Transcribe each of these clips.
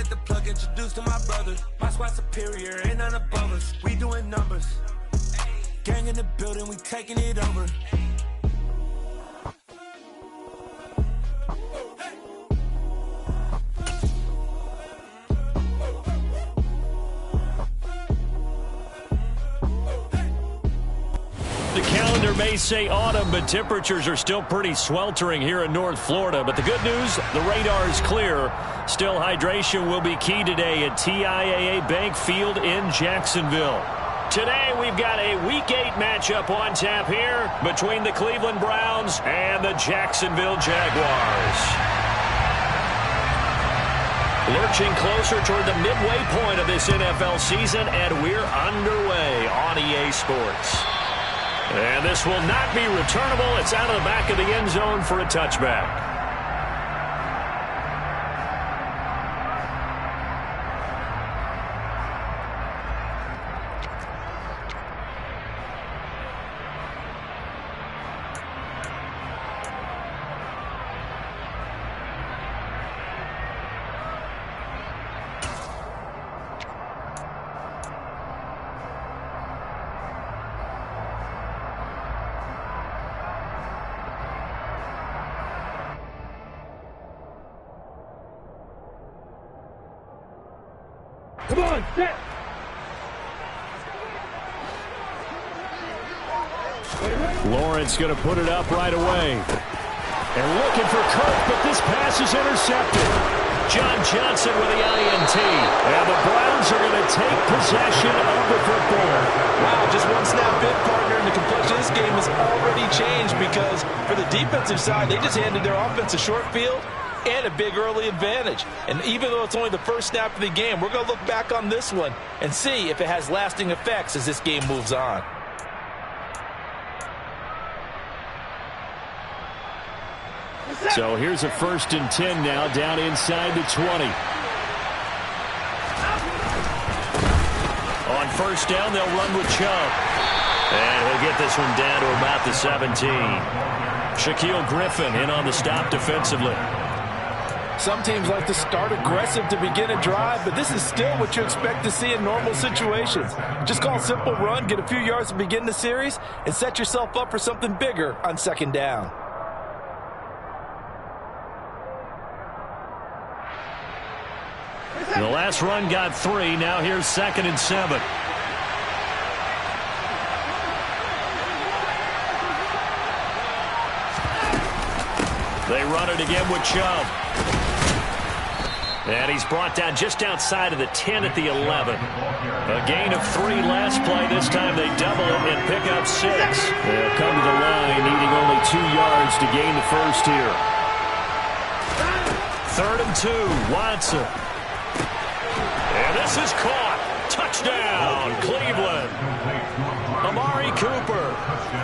let the plug introduce to my brother. My squad superior, ain't none above us. We doing numbers. Gang in the building, we taking it over. The calendar may say autumn, but temperatures are still pretty sweltering here in North Florida. But the good news, the radar is clear. Still, hydration will be key today at TIAA Bank Field in Jacksonville. Today, we've got a Week 8 matchup on tap here between the Cleveland Browns and the Jacksonville Jaguars. Lurching closer toward the midway point of this NFL season, and we're underway on EA Sports. And this will not be returnable. It's out of the back of the end zone for a touchback. Come on, set! Lawrence going to put it up right away. And looking for Kirk, but this pass is intercepted. John Johnson with the INT. And the Browns are going to take possession of the football. Wow, just one snap in, partner, and the complexion of this game has already changed because for the defensive side, they just handed their offense a short field and a big early advantage. And even though it's only the first snap of the game, we're going to look back on this one and see if it has lasting effects as this game moves on. So here's a 1st and 10 now down inside the 20. On 1st down, they'll run with Chubb. And he'll get this one down to about the 17. Shaquille Griffin in on the stop defensively. Some teams like to start aggressive to begin a drive, but this is still what you expect to see in normal situations. Just call a simple run, get a few yards to begin the series, and set yourself up for something bigger on 2nd down. The last run got 3. Now here's 2nd and 7. They run it again with Chubb. And he's brought down just outside of the 10 at the 11. A gain of 3 last play. This time they double it and pick up 6. They'll come to the line needing only 2 yards to gain the first here. 3rd and 2. Watson. And this is caught. Touchdown, Cleveland. Amari Cooper,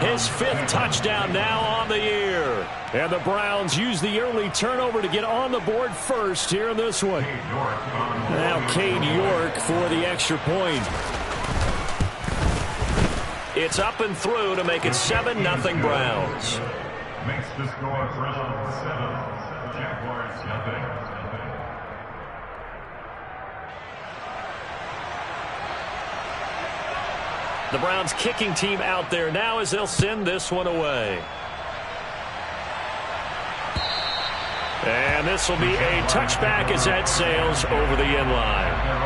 his 5th touchdown now on the year. And the Browns use the early turnover to get on the board first here in this one. Now Cade York for the extra point. It's up and through to make it 7-0 Browns. Makes the score Browns 7, Jaguars nothing. The Browns kicking team out there now as they'll send this one away. And this will be a touchback as that sails over the end line.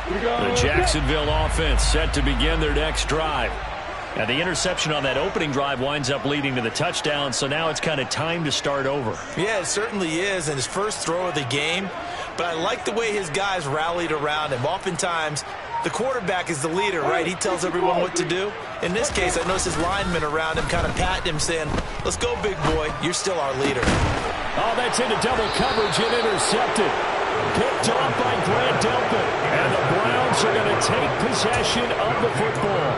The Jacksonville offense set to begin their next drive. Now the interception on that opening drive winds up leading to the touchdown, so now it's kind of time to start over. Yeah, it certainly is. And his first throw of the game but I like the way his guys rallied around him. Oftentimes, the quarterback is the leader, right? He tells everyone what to do. In this case, I noticed his linemen around him kind of patting him, saying, let's go, big boy. You're still our leader. Oh, that's into double coverage and intercepted. Picked off by Grant Delpit. And the Browns are going to take possession of the football.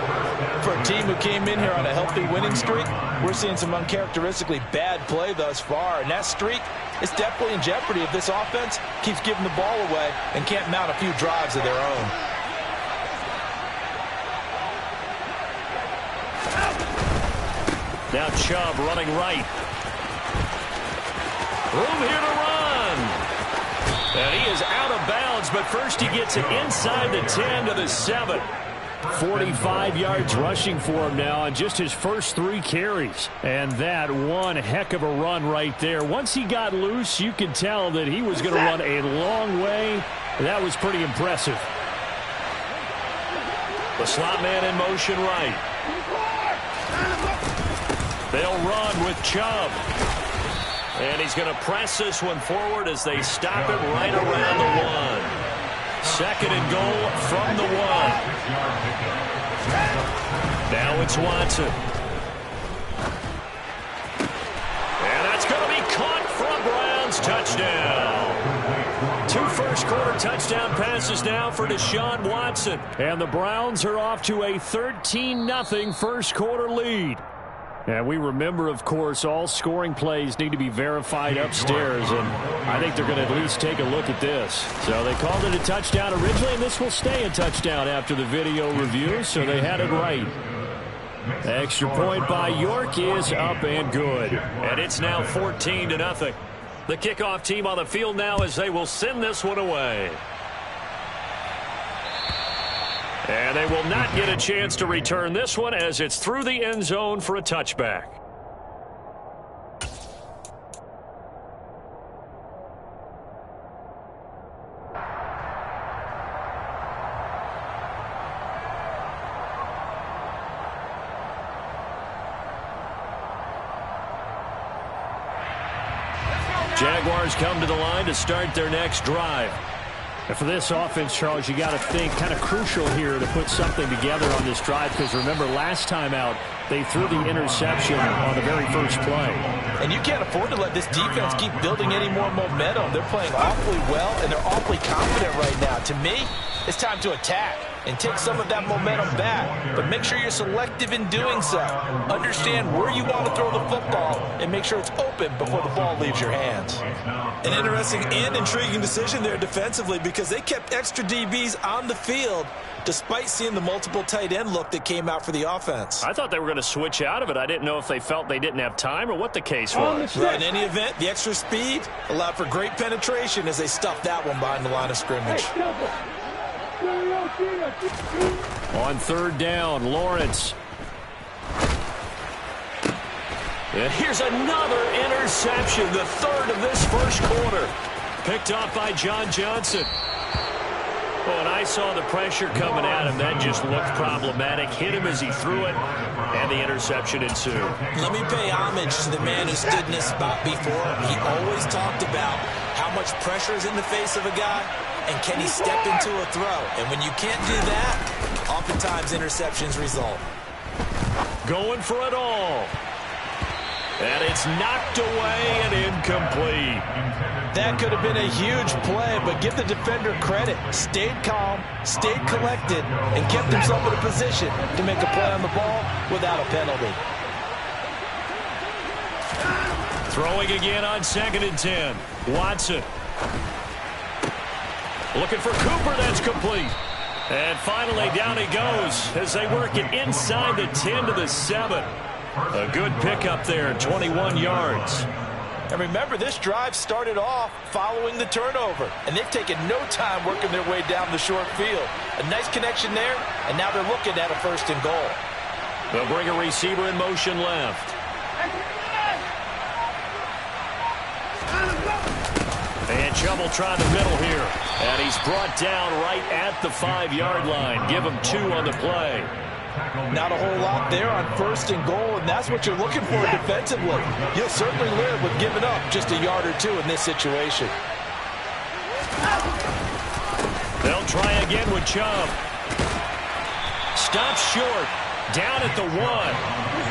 For a team who came in here on a healthy winning streak, we're seeing some uncharacteristically bad play thus far. And that streak is definitely in jeopardy if this offense keeps giving the ball away and can't mount a few drives of their own. Now Chubb running right. Room here to run. And he is out of bounds, but first he gets it inside the 10 to the 7. 45 yards rushing for him now on just his first 3 carries. And that one heck of a run right there. Once he got loose, you could tell that he was going to run a long way. That was pretty impressive. The slot man in motion right. They'll run with Chubb. And he's going to press this one forward as they stop it right around the 1. Second and goal from the 1. Now it's Watson. And that's going to be caught from Browns. Touchdown. 2 first-quarter touchdown passes now for Deshaun Watson. And the Browns are off to a 13-0 first-quarter lead. And we remember, of course, all scoring plays need to be verified upstairs, and I think they're going to at least take a look at this. So they called it a touchdown originally, and this will stay a touchdown after the video review, so they had it right. Extra point by York is up and good. And it's now 14-0. The kickoff team on the field now as they will send this one away. And they will not get a chance to return this one as it's through the end zone for a touchback. Jaguars come to the line to start their next drive. And for this offense, Charles, you got to think kind of crucial here to put something together on this drive, because remember last time out they threw the interception on the very first play. And you can't afford to let this defense keep building any more momentum. They're playing awfully well and they're awfully confident right now. To me, it's time to attack and take some of that momentum back, but make sure you're selective in doing so. Understand where you want to throw the football and make sure it's open before the ball leaves your hands. An interesting and intriguing decision there defensively, because they kept extra DBs on the field despite seeing the multiple tight end look that came out for the offense. I thought they were going to switch out of it. I didn't know if they felt they didn't have time or what the case was. Right, in any event, the extra speed allowed for great penetration as they stuffed that one behind the line of scrimmage. On third down, Lawrence. And here's another interception, the third of this first quarter. Picked off by John Johnson. Oh, and I saw the pressure coming at him. That just looked problematic. Hit him as he threw it, and the interception ensued. Let me pay homage to the man who stood in this spot before. He always talked about how much pressure is in the face of a guy, and can he step into a throw. And when you can't do that, oftentimes interceptions result. Going for it all. And it's knocked away and incomplete. That could have been a huge play, but give the defender credit. Stayed calm, stayed collected, and kept himself in a position to make a play on the ball without a penalty. Throwing again on 2nd and 10. Watson. Looking for Cooper, that's complete. And finally down he goes as they work it inside the 10 to the 7. A good pickup there, 21 yards. And remember, this drive started off following the turnover, and they've taken no time working their way down the short field. A nice connection there, and now they're looking at a 1st and goal. They'll bring a receiver in motion left. And Chubb will try the middle here. And he's brought down right at the 5-yard line. Give him 2 on the play. Not a whole lot there on 1st and goal, and that's what you're looking for defensively. You'll certainly live with giving up just a yard or 2 in this situation. They'll try again with Chubb. Stops short. Down at the 1.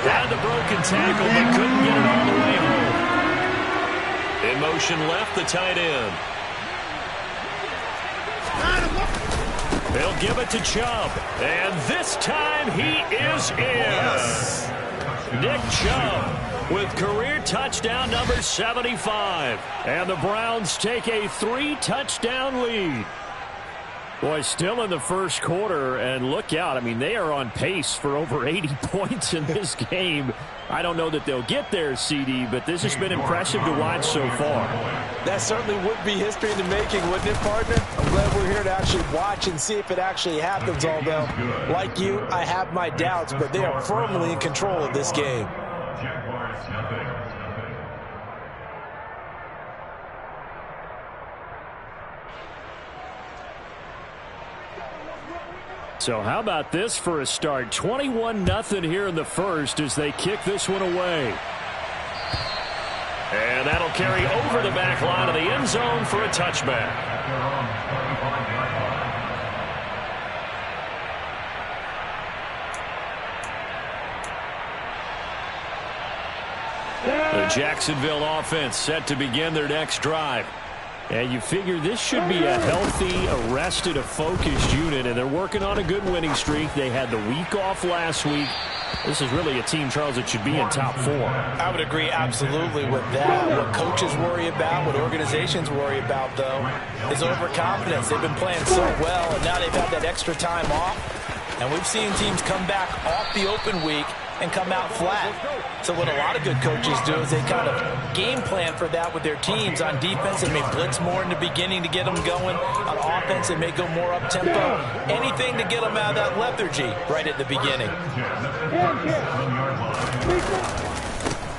Had the broken tackle, but couldn't get it all the way home. In motion left, the tight end. They'll give it to Chubb. And this time he is in. Yes. Nick Chubb with career touchdown number 75. And the Browns take a 3-touchdown lead. Boy, still in the first quarter, and look out. I mean, they are on pace for over 80 points in this game. I don't know that they'll get there, CD, but this has been impressive to watch so far. That certainly would be history in the making, wouldn't it, partner? I'm glad we're here to actually watch and see if it actually happens, although, like you, I have my doubts, but they are firmly in control of this game. So how about this for a start? 21-0 here in the first as they kick this one away. And that'll carry over the back line of the end zone for a touchback. The Jacksonville offense set to begin their next drive. And you figure this should be a healthy, arrested, a focused unit, and they're working on a good winning streak. They had the week off last week. This is really a team, Charles, that should be in top 4. I would agree absolutely with that. What coaches worry about, what organizations worry about, though, is overconfidence. They've been playing so well, and now they've had that extra time off. And we've seen teams come back off the open week and come out flat. So what a lot of good coaches do is they kind of game plan for that with their teams. On defense, they may blitz more in the beginning to get them going. On offense, they may go more up-tempo. Anything to get them out of that lethargy right at the beginning.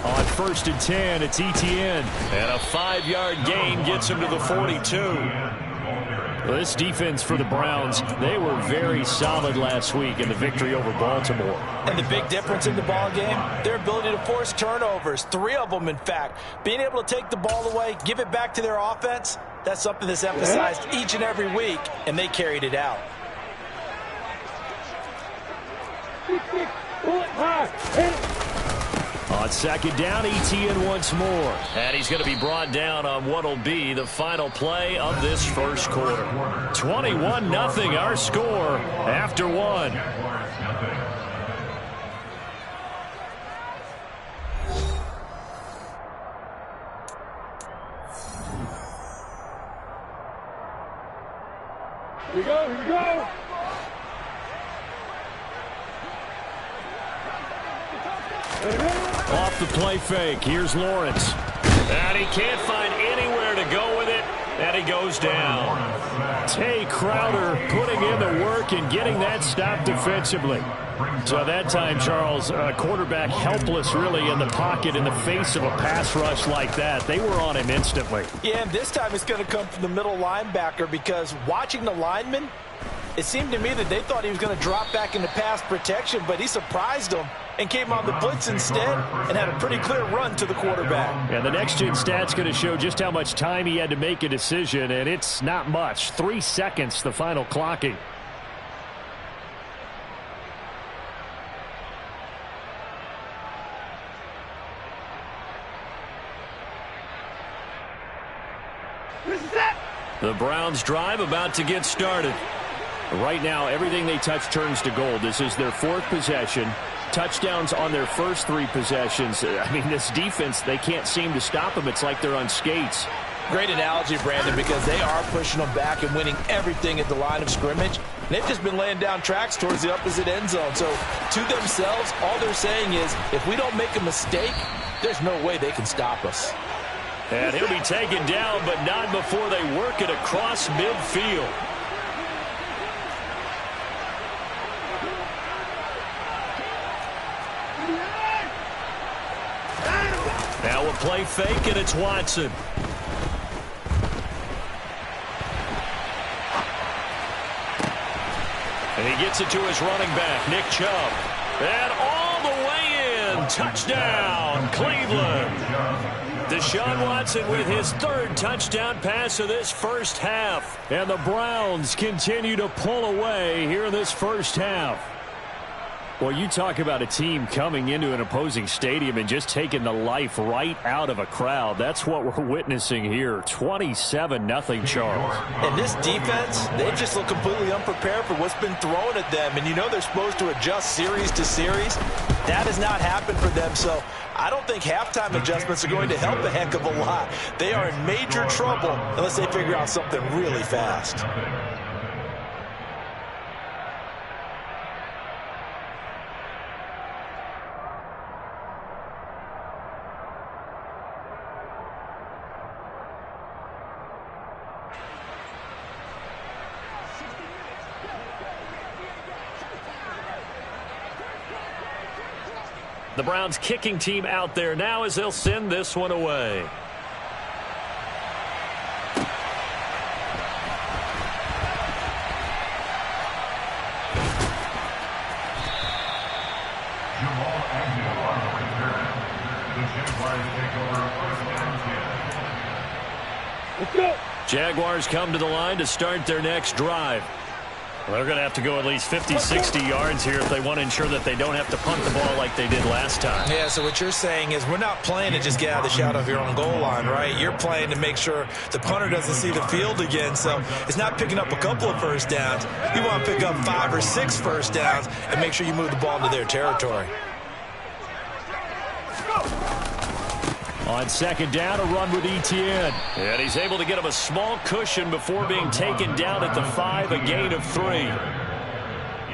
On 1st and 10, it's ETN. And a 5-yard gain gets him to the 42. Well, this defense for the Browns, they were very solid last week in the victory over Baltimore. And the big difference in the ball game, their ability to force turnovers, 3 of them, in fact. Being able to take the ball away, give it back to their offense, that's something that's emphasized each and every week, and they carried it out. On 2nd down, ETN once more. And he's going to be brought down on what will be the final play of this first quarter. 21-0 our score after 1. Here we go, here we go! Off the play fake, here's Lawrence. And he can't find anywhere to go with it, and he goes down. Tay Crowder putting in the work and getting that stop defensively. So that time, Charles, quarterback helpless really in the pocket in the face of a pass rush like that. They were on him instantly. Yeah, and this time it's going to come from the middle linebacker because watching the lineman, it seemed to me that they thought he was going to drop back into pass protection, but he surprised them and came on the blitz instead and had a pretty clear run to the quarterback. And the next-gen stat's going to show just how much time he had to make a decision, and it's not much. 3 seconds, the final clocking. The Browns drive about to get started. Right now, everything they touch turns to gold. This is their 4th possession. Touchdowns on their first 3 possessions. I mean, this defense, they can't seem to stop them. It's like they're on skates. Great analogy, Brandon, because they are pushing them back and winning everything at the line of scrimmage. They've just been laying down tracks towards the opposite end zone. So to themselves, all they're saying is, if we don't make a mistake, there's no way they can stop us. And he'll be taken down, but not before they work it across midfield. Now we'll play fake, and it's Watson. And he gets it to his running back, Nick Chubb. And all the way in touchdown, Cleveland. Deshaun Watson with his third touchdown pass of this first half. And the Browns continue to pull away here in this first half. Well, you talk about a team coming into an opposing stadium and just taking the life right out of a crowd. That's what we're witnessing here. 27-0, Charles. And this defense, they've just looked completely unprepared for what's been thrown at them. And you know they're supposed to adjust series to series. That has not happened for them. So I don't think halftime adjustments are going to help a heck of a lot. They are in major trouble unless they figure out something really fast. The Browns kicking team out there now as they'll send this one away. Let's go. Jaguars come to the line to start their next drive. Well, they're going to have to go at least 50, 60 yards here if they want to ensure that they don't have to punt the ball like they did last time. Yeah, so what you're saying is we're not playing to just get out of the shadow of your own goal line, right? You're playing to make sure the punter doesn't see the field again. So it's not picking up a couple of first downs. You want to pick up 5 or 6 first downs and make sure you move the ball into their territory. On second down, a run with Etienne. And he's able to get him a small cushion before being taken down at the 5, a gain of 3.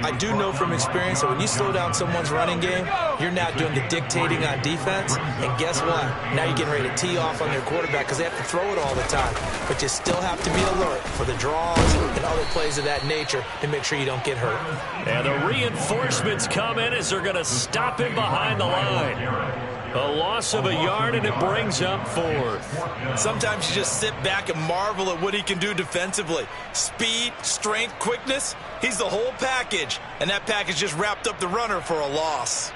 I do know from experience that when you slow down someone's running game, you're not doing the dictating on defense. And guess what? Now you're getting ready to tee off on their quarterback because they have to throw it all the time. But you still have to be alert for the draws and other plays of that nature to make sure you don't get hurt. And the reinforcements come in as they're going to stop him behind the line. A loss of a yard, and it brings up 4th. Sometimes you just sit back and marvel at what he can do defensively. Speed, strength, quickness, he's the whole package. And that package just wrapped up the runner for a loss.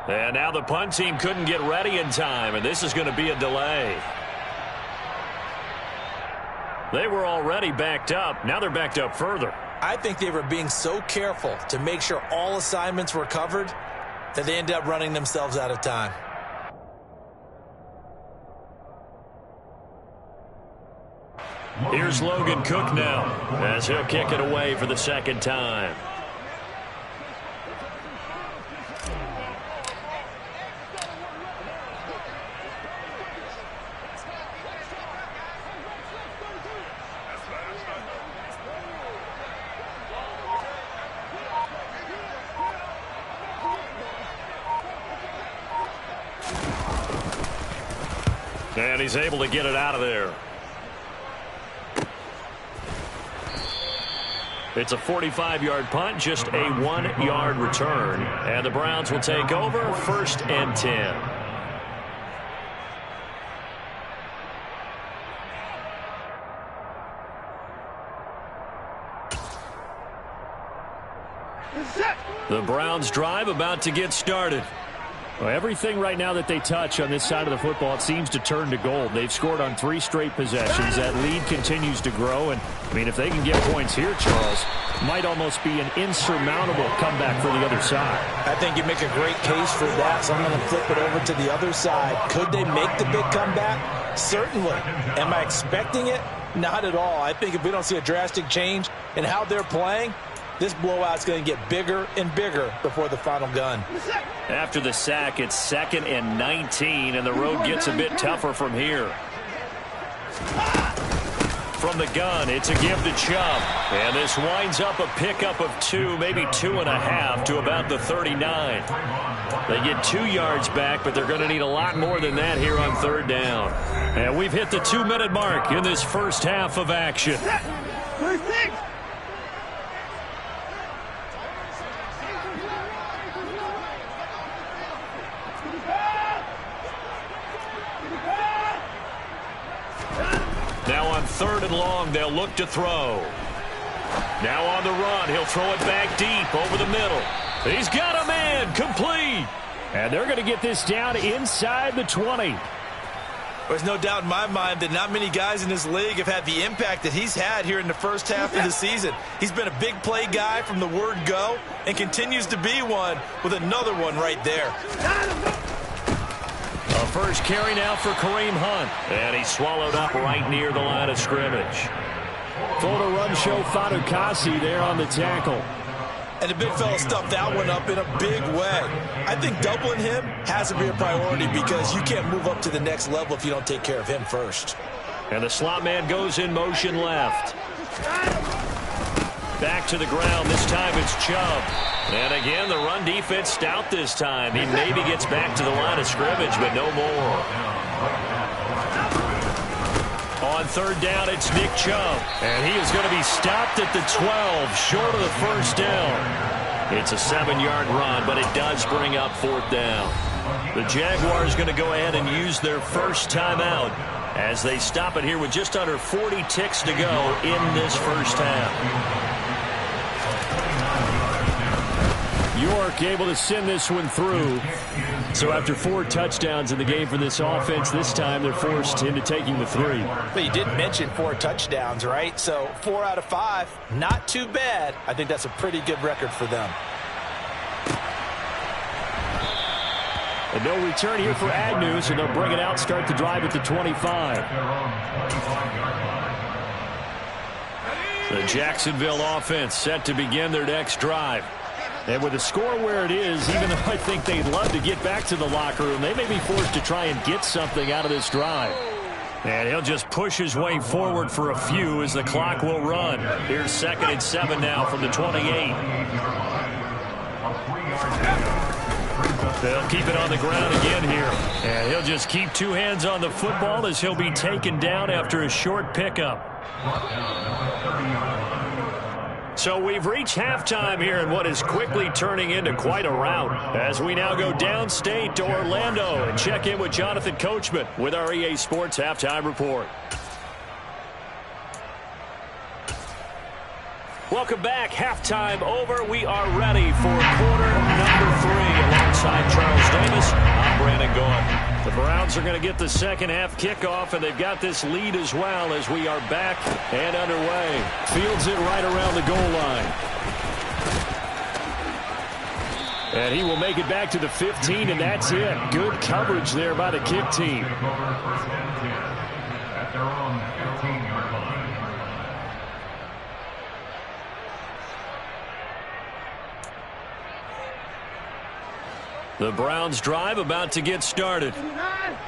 And now the punt team couldn't get ready in time, and this is going to be a delay. They were already backed up. Now they're backed up further. I think they were being so careful to make sure all assignments were covered that they ended up running themselves out of time. Here's Logan Cook now as he'll kick it away for the second time. And he's able to get it out of there. It's a 45-yard punt, just a 1-yard return. And the Browns will take over 1st and 10. The Browns drive about to get started. Well, everything right now that they touch on this side of the football, it seems to turn to gold. They've scored on 3 straight possessions. That lead continues to grow. And, I mean, if they can get points here, Charles, might almost be an insurmountable comeback for the other side. I think you make a great case for that, so I'm going to flip it over to the other side. Could they make the big comeback? Certainly. Am I expecting it? Not at all. I think if we don't see a drastic change in how they're playing, this blowout's going to get bigger and bigger before the final gun. After the sack, it's 2nd and 19, and the road gets a bit tougher from here. from the gun. It's a give to Chubb. And this winds up a pickup of 2, maybe 2.5 to about the 39. They get 2 yards back, but they're going to need a lot more than that here on third down. And we've hit the 2-minute mark in this first half of action. Now on 3rd and long, they'll look to throw. Now on the run, he'll throw it back deep over the middle. He's got a man, complete. And they're going to get this down inside the 20. There's no doubt in my mind that not many guys in this league have had the impact that he's had here in the first half of the season. He's been a big play guy from the word go and continues to be one with another one right there. A first carry now for Kareem Hunt. And he's swallowed up right near the line of scrimmage. Full to run show Fatukasi there on the tackle. And the big fella stuffed that one up in a big way. I think doubling him has to be a priority because you can't move up to the next level if you don't take care of him first. And the slot man goes in motion left. Back to the ground. This time it's Chubb. And again, the run defense stout this time. He maybe gets back to the line of scrimmage, but no more. On third down, it's Nick Chubb. And he is going to be stopped at the 12, short of the first down. It's a 7-yard run, but it does bring up 4th down. The Jaguars going to go ahead and use their first timeout as they stop it here with just under 40 ticks to go in this first half. York able to send this one through. So after 4 touchdowns in the game for this offense, this time they're forced into taking the 3. But you did mention 4 touchdowns, right? So 4 out of 5, not too bad. I think that's a pretty good record for them. And no return here for Agnew, so they'll bring it out, start the drive at the 25. The Jacksonville offense set to begin their next drive. And with the score where it is, even though I think they'd love to get back to the locker room, they may be forced to try and get something out of this drive. And he'll just push his way forward for a few as the clock will run. Here's 2nd and 7 now from the 28. They'll keep it on the ground again here. And he'll just keep 2 hands on the football as he'll be taken down after a short pickup. So we've reached halftime here in what is quickly turning into quite a rout as we now go downstate to Orlando and check in with Jonathan Coachman with our EA Sports Halftime Report. Welcome back. Halftime over. We are ready for quarter number 3 alongside Charles Davis. I'm Brandon Gaudin. The Browns are going to get the second half kickoff, and they've got this lead as well as we are back and underway. Fields it right around the goal line. And he will make it back to the 15, and that's it. Good coverage there by the kick team. At their own 15-yard line. The Browns drive about to get started.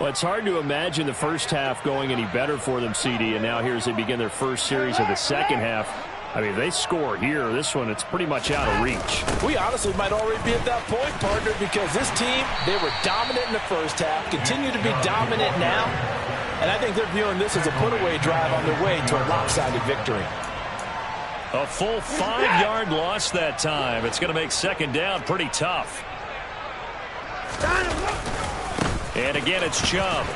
Well, it's hard to imagine the first half going any better for them, CD, and now here as they begin their first series of the second half. I mean, if they score here, this one, it's pretty much out of reach. We honestly might already be at that point, partner, because this team, they were dominant in the first half, continue to be dominant now, and I think they're viewing this as a put-away drive on their way to a lopsided victory. A full 5-yard loss that time. It's going to make second down pretty tough. And again, it's Chubb.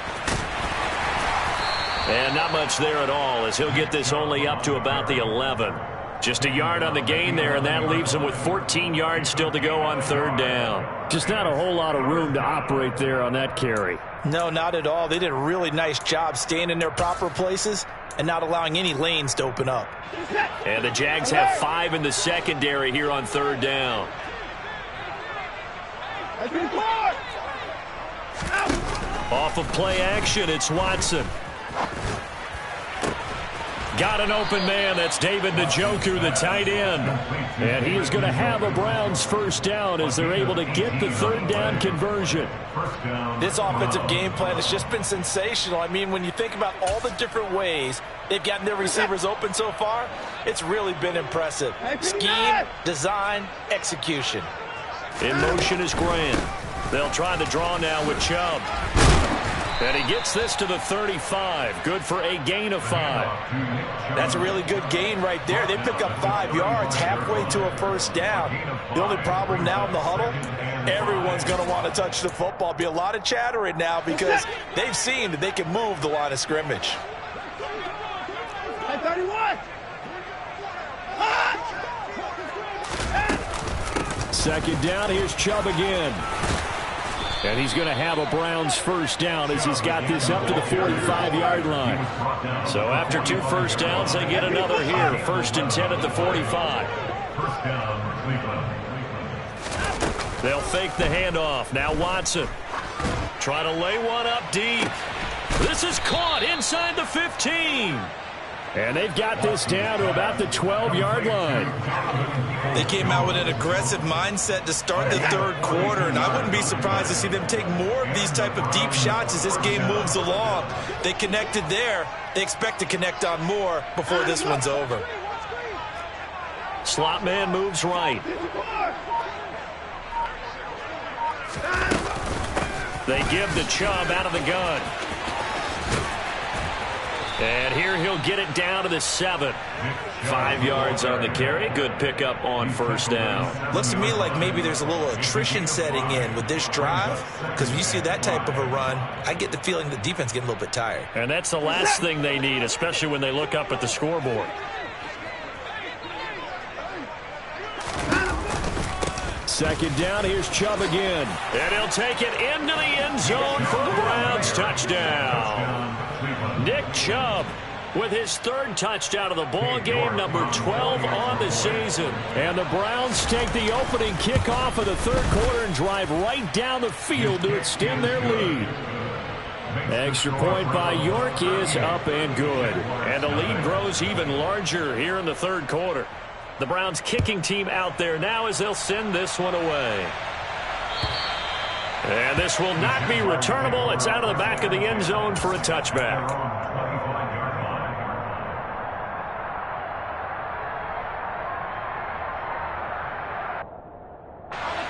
And not much there at all as he'll get this only up to about the 11. Just a yard on the gain there, and that leaves him with 14 yards still to go on third down. Just not a whole lot of room to operate there on that carry. No, not at all. They did a really nice job staying in their proper places and not allowing any lanes to open up. And the Jags have 5 in the secondary here on third down. Off of play action, it's Watson. Got an open man. That's David Njoku, the tight end. And he is going to have a Browns first down as they're able to get the third down conversion. This offensive game plan has just been sensational. I mean, when you think about all the different ways they've gotten their receivers open so far, it's really been impressive. Scheme, design, execution. In motion is Grant. They'll try the draw now with Chubb. And he gets this to the 35. Good for a gain of 5. That's a really good gain right there. They pick up 5 yards halfway to a first down. The only problem now in the huddle, everyone's going to want to touch the football. Be a lot of chattering now because they've seen that they can move the line of scrimmage. 31. Second down, here's Chubb again. And he's going to have a Browns first down as he's got this up to the 45-yard line. So after 2 first downs, they get another here. 1st and 10 at the 45. They'll fake the handoff. Now Watson. Try to lay one up deep. This is caught inside the 15. And they've got this down to about the 12-yard line. They came out with an aggressive mindset to start the third quarter, and I wouldn't be surprised to see them take more of these type of deep shots as this game moves along. They connected there. They expect to connect on more before this one's over. Slot man moves right. They give the Chubb out of the gun. And here he'll get it down to the 7. 5 yards on the carry. Good pickup on first down. Looks to me like maybe there's a little attrition setting in with this drive, because when you see that type of a run, I get the feeling the defense getting a little bit tired. And that's the last thing they need, especially when they look up at the scoreboard. Second down, here's Chubb again. And he'll take it into the end zone for a Browns touchdown. Nick Chubb with his 3rd touchdown of the ball game, number 12 on the season. And the Browns take the opening kickoff of the 3rd quarter and drive right down the field to extend their lead. Extra point by York is up and good. And the lead grows even larger here in the 3rd quarter. The Browns kicking team out there now as they'll send this one away. And this will not be returnable. It's out of the back of the end zone for a touchback.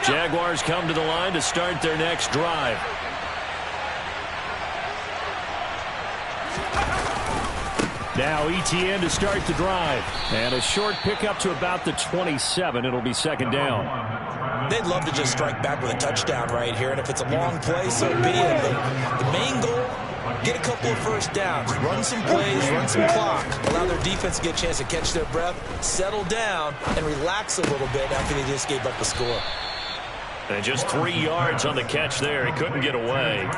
Jaguars come to the line to start their next drive. Now ETN to start the drive. And a short pickup to about the 27. It'll be 2nd down. They'd love to just strike back with a touchdown right here. And if it's a long play, so be it. The main goal, get a couple of first downs. Run some plays, run some clock. Allow their defense to get a chance to catch their breath, settle down, and relax a little bit after they just gave up a score. And just 3 yards on the catch there. He couldn't get away.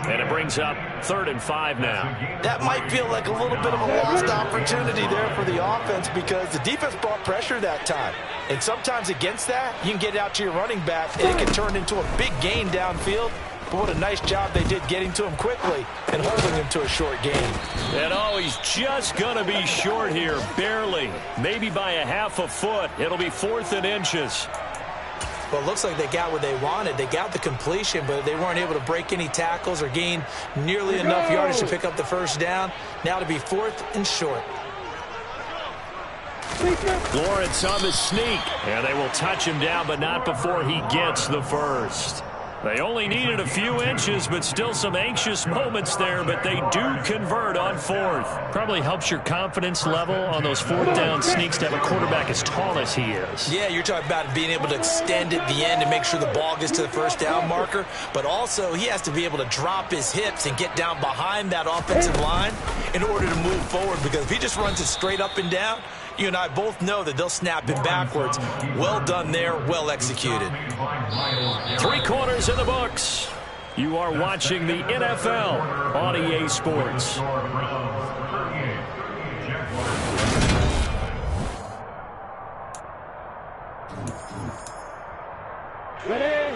And it brings up 3rd and 5 now. That might feel like a little bit of a lost opportunity there for the offense because the defense brought pressure that time. And sometimes against that, you can get out to your running back, and it can turn into a big gain downfield. But what a nice job they did getting to him quickly and holding him to a short gain. And oh, he's just going to be short here, barely. Maybe by a half a foot. It'll be 4th and inches. Well, it looks like they got what they wanted. They got the completion, but they weren't able to break any tackles or gain nearly enough yardage to pick up the first down. Now to be 4th and short. Lawrence on the sneak. And they will touch him down, but not before he gets the first. They only needed a few inches, but still some anxious moments there, but they do convert on 4th. Probably helps your confidence level on those 4th down sneaks to have a quarterback as tall as he is. Yeah, you're talking about being able to extend at the end and make sure the ball gets to the first down marker, but also he has to be able to drop his hips and get down behind that offensive line in order to move forward, because if he just runs it straight up and down, you and I both know that they'll snap it backwards. Well done there, well executed. 3 quarters in the books. You are watching the NFL on EA Sports.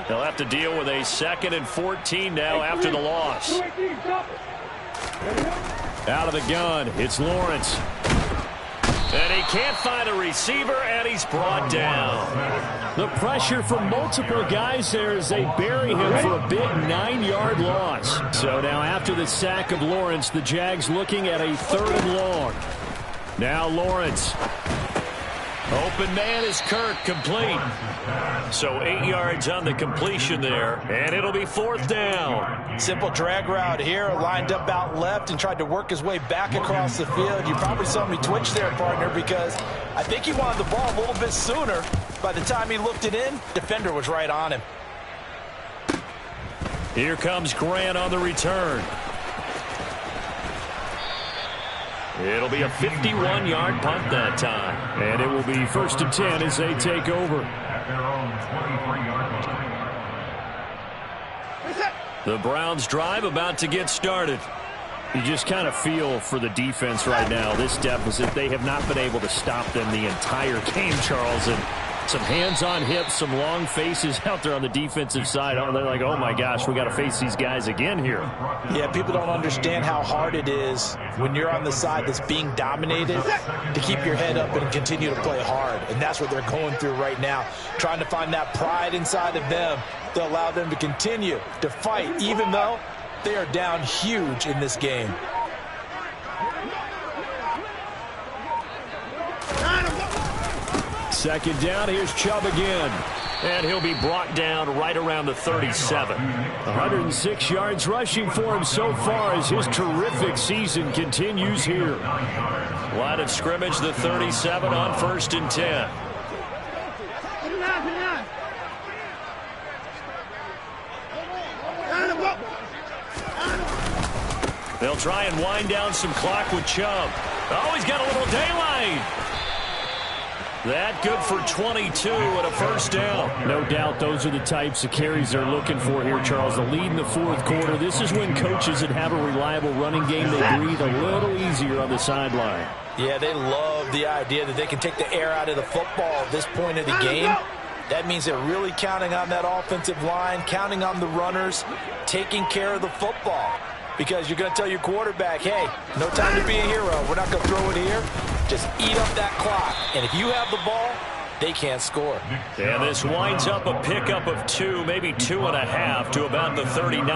They'll have to deal with a 2nd and 14 now after the loss. Out of the gun, it's Lawrence. And he can't find a receiver, and he's brought down. The pressure from multiple guys there as they bury him for a big 9-yard loss. So now after the sack of Lawrence, the Jags looking at a 3rd and long. Now Lawrence. Open man is Kirk, complete. So 8 yards on the completion there, and it'll be 4th down. Simple drag route here, lined up out left and tried to work his way back across the field. You probably saw me twitch there, partner, because I think he wanted the ball a little bit sooner. By the time he looked it in, defender was right on him. Here comes Grant on the return. It'll be a 51-yard punt that time. And it will be 1st and 10 as they take over. The Browns drive about to get started. You just kind of feel for the defense right now. This deficit, they have not been able to stop them the entire game, Charles. And some hands on hips, some long faces out there on the defensive side. They're like, oh my gosh, we got to face these guys again here. Yeah, people don't understand how hard it is when you're on the side that's being dominated to keep your head up and continue to play hard. And that's what they're going through right now, trying to find that pride inside of them to allow them to continue to fight, even though they are down huge in this game. Second down, here's Chubb again. And he'll be brought down right around the 37. 106 yards rushing for him so far as his terrific season continues here. Line of scrimmage, the 37 on 1st and 10. They'll try and wind down some clock with Chubb. Oh, he's got a little daylight. That good for 22 and a 1st down. No doubt those are the types of carries they're looking for here, Charles. The lead in the 4th quarter. This is when coaches that have a reliable running game, they breathe a little easier on the sideline. Yeah, they love the idea that they can take the air out of the football at this point of the game. That means they're really counting on that offensive line, counting on the runners, taking care of the football. Because you're going to tell your quarterback, hey, no time to be a hero. We're not going to throw it here. Just eat up that clock. And if you have the ball, they can't score. And this winds up a pickup of 2, maybe 2.5 to about the 39.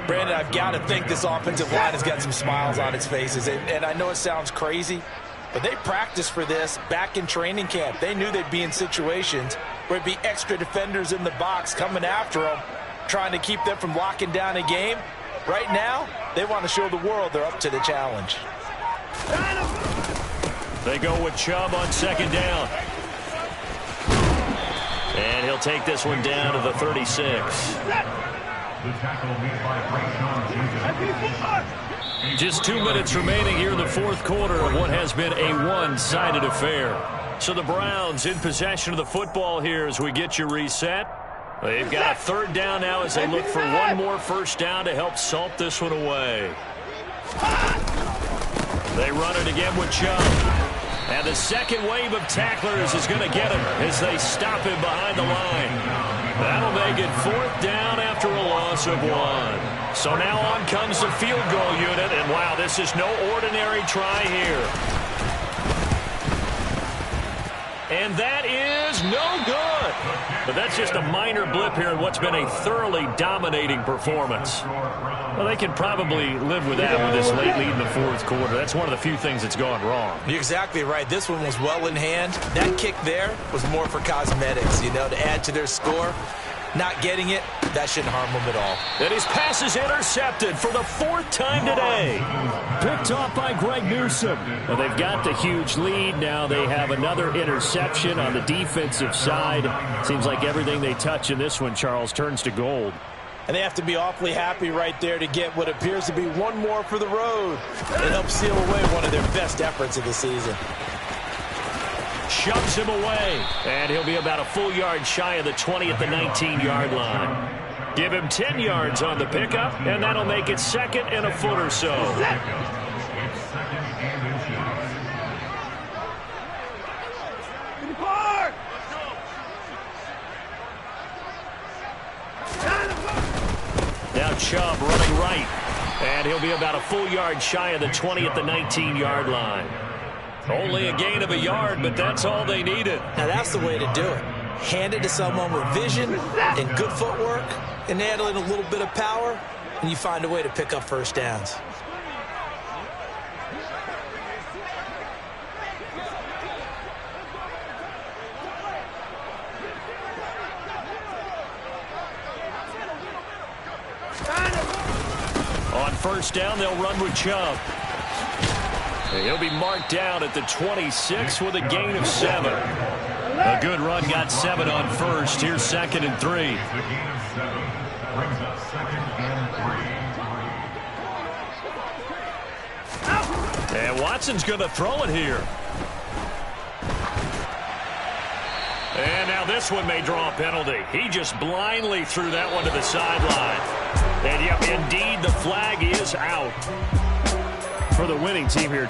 Brandon, I've got to think this offensive line has got some smiles on its faces. And I know it sounds crazy, but they practiced for this back in training camp. They knew they'd be in situations where it'd be extra defenders in the box coming after them, trying to keep them from locking down a game. Right now, they want to show the world they're up to the challenge. They go with Chubb on 2nd down. And he'll take this one down to the 36. Just 2 minutes remaining here in the 4th quarter of what has been a one-sided affair. So the Browns in possession of the football here as we get you reset. They've got a 3rd down now as they look for one more 1st down to help salt this one away. They run it again with Chubb. And the second wave of tacklers is going to get him as they stop him behind the line. That'll make it 4th down after a loss of 1. So now on comes the field goal unit. And wow, this is no ordinary try here. And that is no good. But that's just a minor blip here in what's been a thoroughly dominating performance. Well, they can probably live with that with this late lead in the 4th quarter. That's one of the few things that's gone wrong. You're exactly right. This one was well in hand. That kick there was more for cosmetics, you know, to add to their score. Not getting it, that shouldn't harm them at all. And his pass is intercepted for the 4th time today. Picked off by Greg Newsome. Well, they've got the huge lead. Now they have another interception on the defensive side. Seems like everything they touch in this one, Charles, turns to gold. And they have to be awfully happy right there to get what appears to be one more for the road and help seal away one of their best efforts of the season. Shoves him away, and he'll be about a full yard shy of the 20 at the 19-yard line. Give him 10 yards on the pickup, and that'll make it 2nd and a foot or so. Now Chubb running right, and he'll be about a full yard shy of the 20 at the 19-yard line. Only a gain of a yard, but that's all they needed. Now that's the way to do it. Hand it to someone with vision and good footwork and handle it a little bit of power, and you find a way to pick up first downs. On first down, they'll run with Chubb. And he'll be marked down at the 26 with a gain of 7. A good run got 7 on first. Here's 2nd and 3. The gain of 7 brings up 2nd and 3. And Watson's going to throw it here. And now this one may draw a penalty. He just blindly threw that one to the sideline. And, yep, indeed, the flag is out. For the winning team here,